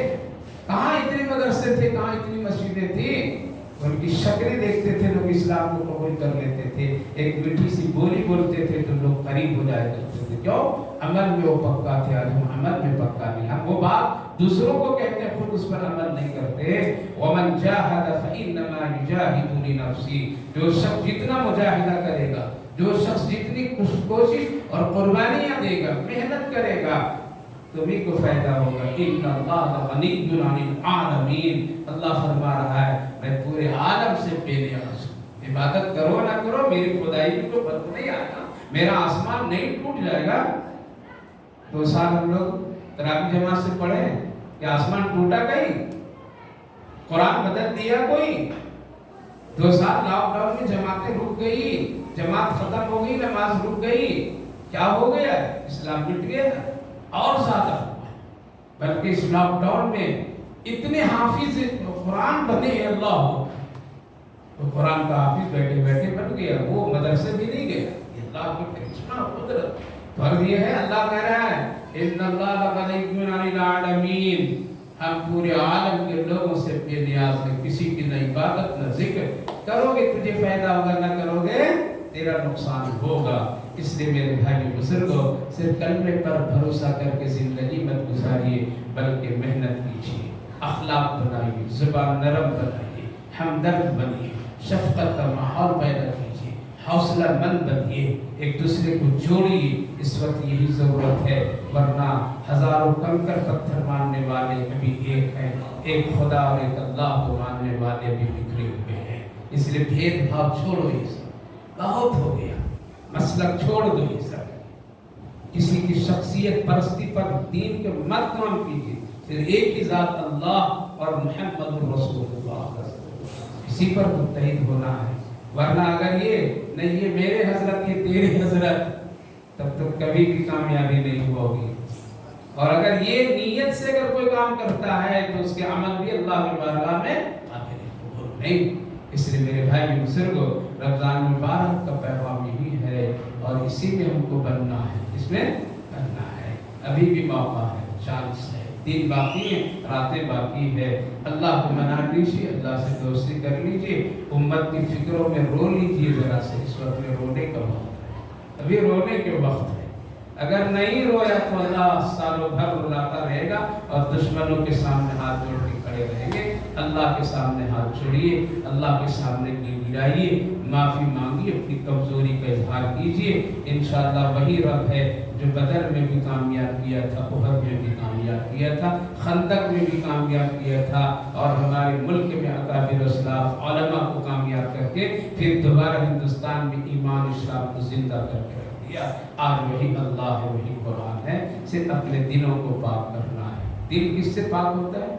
A: کہاں اتنے مدرسے تھے، کہاں اتنی مسجدیں تھیں؟ ان کی شکلیں دیکھتے تھے لوگ اسلام کو قبول کر لیتے تھے. ایک میٹھی سی بولی بولتے تھے تو لوگ قریب ہو جایا کرتے تھے. کیوں؟ عمل میں وہ پکا تھے. آج ہم عمل میں پکا نہیں. ہم وہ بات دوسروں کو کہتے ہیں، خود اس پر عمل نہیں کرتے. وَمَنْ جَاهَدَ فَإِنَّمَا يُجَاهِدُ لِنَفْسِهِ. جو شخص جتنا مجاہدہ کرے گا، جو شخص جتنی کوشش اور قربانیاں دے گا، محنت کرے گا، تمہیں کو فائدہ ہوگا. ان اللہ غنی عن العالمین. اللہ فرما رہا ہے میں پورے عالم سے بے نیاز ہوں. عبادت کرو نہ کرو میری خدائی میں کوئی فرق نہیں آتا. میرا آسمان نہیں ٹوٹ جائے گا. 2 سال ہم لوگ تراویح جماعت سے پڑھے کہ آسمان ٹوٹا کہیں؟ قرآن بدل دیا کوئی؟ 2 سال لاک ڈاؤن میں جماعتیں رک گئی، جماعت ختم ہو گئی، نماز رک گئی. کیا ہو گیا؟ اسلام مٹ گیا اور زیادہ. بلکہ اس لاک ڈاؤن میں اتنے حافظ قرآن بنے ہیں. اللہ ہو تو قرآن کا حافظ بیٹھے بیٹھے بن گیا، وہ مدرسے بھی نہیں گیا. اللہ کی کرشمہ قدرت. فرض یہ ہے اللہ کہہ رہا ہے ان اللہ لغنی عن العالمین. ہم پورے عالم کے لوگوں سے بے نیاز ہیں. کسی کی نہ عبادت نہ ذکر. کرو گے تجھے فائدہ ہوگا، نہ کرو گے تیرا نقصان ہوگا. اس لیے میرے بھائی بزرگوں صرف کلمے پر بھروسہ کر کے زندگی مت گزاریے، بلکہ محنت کیجیے، اخلاق بنائیے، زبان نرم بنائیے، ہمدرد بنیے، شفقت کا ماحول پیدا کیجیے، حوصلہ مند بنیے، ایک دوسرے کو جوڑیے. اس وقت یہی ضرورت ہے، ورنہ ہزاروں کنکر پتھر ماننے والے ابھی ایک ہیں، ایک خدا اور ایک اللہ کو ماننے والے ابھی بکھرے ہوئے ہیں. اس لیے بھید بھاؤ چھوڑو. یہ سب بہت ہو گیا. مسلک چھوڑ دو. یہ سب کسی کی شخصیت پرستی پر دین کے مت کام کیجیے، پھر ایک ہی ذات اللہ اور محمد رسول اللہ، اسی پر متحد ہونا ہے۔ ورنہ اگر یہ نہیں یہ میرے حضرت یہ تیرے حضرت، تب تو کبھی بھی کامیابی نہیں ہوگی۔ اور اگر یہ نیت سے اگر کوئی کام کرتا ہے تو اس کے عمل بھی اللہ کی بارگاہ میں قابل نہیں۔ اس لیے میرے بھائی بزرگوں، رمضان مبارک کا پیغام یہی ہے اور اسی میں ہم کو بننا ہے، اس میں بننا ہے۔ ابھی بھی موقع ہے، چانس ہے، دن باقی ہے، راتیں باقی ہے۔ اللہ کو منا لیجیے، اللہ سے دوستی کر لیجیے، امت کی فکروں میں رو لیجیے ذرا سے۔ اس وقت میں رونے کا وقت ہے، ابھی رونے کے وقت ہے۔ اگر نہیں رویا تو اللہ سالوں بھر رلاتا رہے گا اور دشمنوں کے سامنے ہاتھ جوڑ کے کھڑے رہیں گے۔ اللہ کے سامنے ہاتھ جوڑیے، اللہ کے سامنے گڑائیے، معافی مانگیے، اپنی کمزوری کا اظہار کیجیے۔ انشاءاللہ وہی رب ہے جو بدر میں بھی کامیاب کیا تھا، احد میں بھی کامیاب کیا تھا، خندق میں بھی کامیاب کیا تھا، اور ہمارے ملک میں اکابر اسلاف علماء کو کامیاب کر کے پھر دوبارہ ہندوستان میں ایمان اسلام کو زندہ کر کے رکھ دیا۔ آج وہی اللہ ہے، وہی قرآن ہے، صرف اپنے دلوں کو پاک کرنا ہے۔ دل کس سے پاک ہوتا ہے؟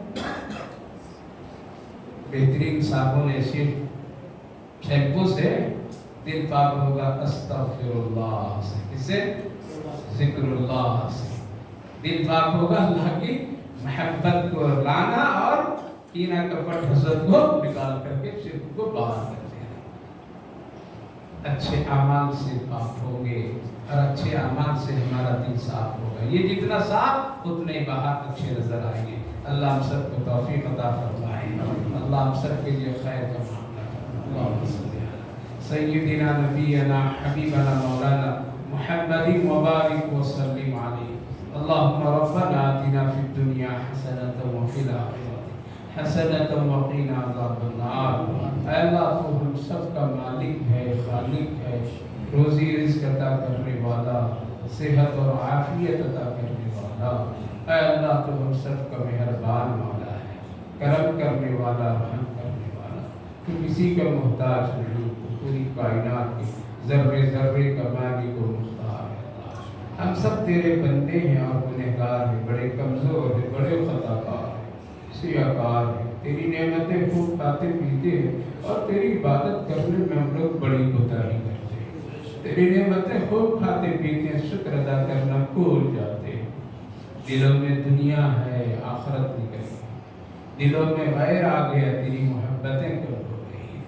A: بہترین صابن ایسے شیمپو سے دل پاک ہوگا، استغفر اللہ سے، کس سے؟ ذکر اللہ سے دل پاک ہوگا، اللہ کی محبت کو لانا اور کینہ کپٹ حسد کو نکال کر کے شرک کو باہر کر دینا۔ اچھے اعمال سے پاک ہوں گے اور اچھے اعمال سے ہمارا دل صاف ہوگا۔ یہ جتنا صاف اتنے باہر اچھے نظر آئیں گے۔ اللہ ہم سب کو توفیق عطا فرمائے، اللہ ہم سب کے لیے خیر کا معاملہ کرے۔ اللہم صلی علی سیدنا نبینا حبیبنا مولانا محمد مبارک وسلم علیہ۔ اللہم ربنا آتنا فی الدنیا حسنۃ وفی الآخرۃ حسنۃ وقنا عذاب النار۔ اے اللہ تو ہم سب کا مالک ہے، خالق ہے، روزی رزق عطا کرنے والا، صحت اور عافیت عطا کرنے والا۔ اے اللہ تو ہم سب کا مہربان مولا ہے، کرم کرنے والا، رحم کرنے والا، تو کسی کا محتاج نہیں، تو پوری کائنات کی ذرے ذرے کا مالک و مختار ہے۔ اللہ ہم سب تیرے بندے ہیں اور گنہگار ہیں، بڑے کمزور ہیں، بڑے خطا کار ہیں، سیاہ کار ہیں، تیری نعمتیں خوب کھاتے پیتے ہیں اور تیری عبادت کرنے میں ہم لوگ بڑی کوتاہی کرتے ہیں۔ تیری نعمتیں خوب کھاتے پیتے ہیں، شکر ادا کرنا بھول جاتے ہیں۔ دلوں میں دنیا ہے، آخرت نکل گئی، دلوں میں غیر آ گیا، تیری محبتیں کم ہو گئی۔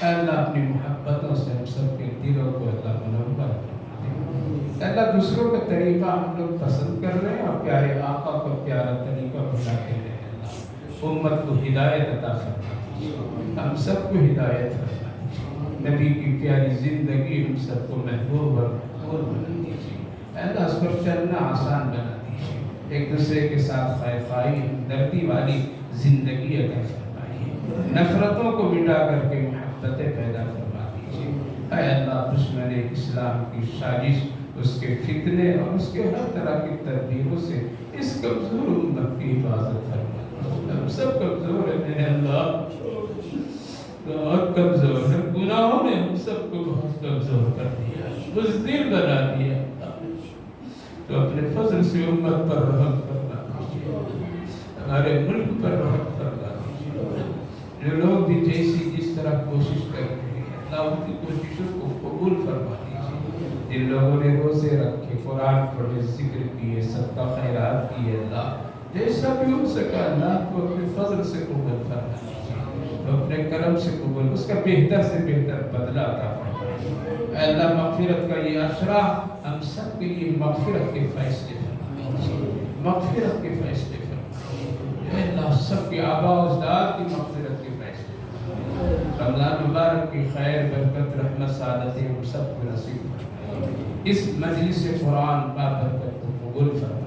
A: اے اللہ اپنی محبتوں سے ہم سب کے دلوں کو اللہ منور کرنا دے۔ اللہ دوسروں کا طریقہ ہم لوگ پسند کر رہے ہیں اور پیارے آقا کو پیارا طریقہ بتاتے ہیں۔ اللہ امت کو ہدایت عطا فرما، ہم سب کو ہدایت فرما، نبی کی پیاری زندگی ہم سب کو محبوب اور مقبول بنا دیجیے۔ اے اللہ اس پر چلنا آسان بنا، ایک دوسرے کے ساتھ خیر خواہی ہمدردی والی زندگی عطا فرمائیے، نفرتوں کو مٹا کر کے محبتیں پیدا فرما دیجیے۔ اے اللہ دشمن اسلام کی سازش، اس کے فتنے اور اس کے ہر طرح کی تدبیروں سے اس کمزور امت کی حفاظت فرما۔ ہم سب کمزور ہیں میرے اللہ، بہت کمزور ہیں، گناہوں نے ہم سب کو بہت کمزور کر دیا، بزدل بنا دیا۔ تو اپنے فضل سے امت پر رحم فرما دیجیے، ہمارے ملک پر رحم فرما دیجیے۔ جو لوگ بھی جس طرح کوشش کر رہے ہیں، اللہ ان کی کوششوں کو قبول فرما دیجیے۔ جن لوگوں نے روزے رکھے، قرآن پڑھے، ذکر کیے، صدقہ خیرات کیے، اللہ جیسا بھی ہو سکا اللہ کو اپنے فضل سے قبول فرما دیجیے، تو اپنے کرم سے قبول، اس کا بہتر سے بہتر بدلہ عطا فرمائیے۔ اے اللہ مغفرت کا یہ عشرہ ہم سب کے لیے مغفرت کے فیصلے فرمائیے، مغفرت کے فیصلے فرمائیے۔ اے اللہ سب کے آباء و اجداد کی مغفرت کے فیصلے فرمائیے۔ رمضان مبارک کی خیر برکت رحمت سعادتیں ہم سب کو نصیب فرمائیے۔ اس مجلس قرآن بابرکت کو قبول فرمائیے۔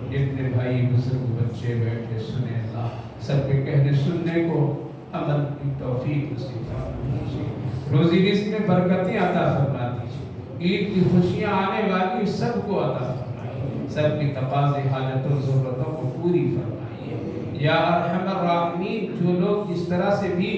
A: جتنے بھائی بزرگ بچے بیٹھے سنے، اللہ سب کے کہنے سننے کو عمل کی توفیق نصیب فرمائیے۔ روزی رزق میں برکتیں عطا فرما دیجیے، عید کی خوشیاں آنے والی سب کو عطا فرمائیے، سب کی تقاضے حاجتوں ضرورتوں کو پوری فرمائیے۔ یا ارحم الراحمین، جو لوگ جس طرح سے بھی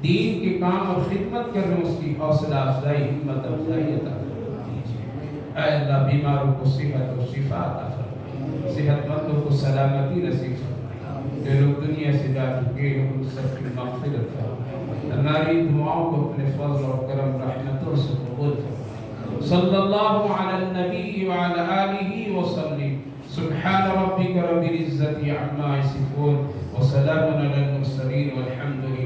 A: دین کے کام اور خدمت کر رہے ہیں، اس کی حوصلہ افزائی، ہمت افزائی عطا فرما دیجیے۔ اے اللہ بیماروں کو صحت و شفا عطا فرمائے، صحت مندوں کو سلامتی نصیب فرمائے، جو لوگ دنیا سے جا چکے ہیں ان سب کی مغفرت فرمائے، ہماری دعاؤں کو اپنے فضل اور کرم رحمتوں سے قبول فرمائے۔ صلی اللہ علی النبی وعلی آلہ وسلم۔ سبحان ربک رب العزة عما یصفون وسلام علی المرسلین۔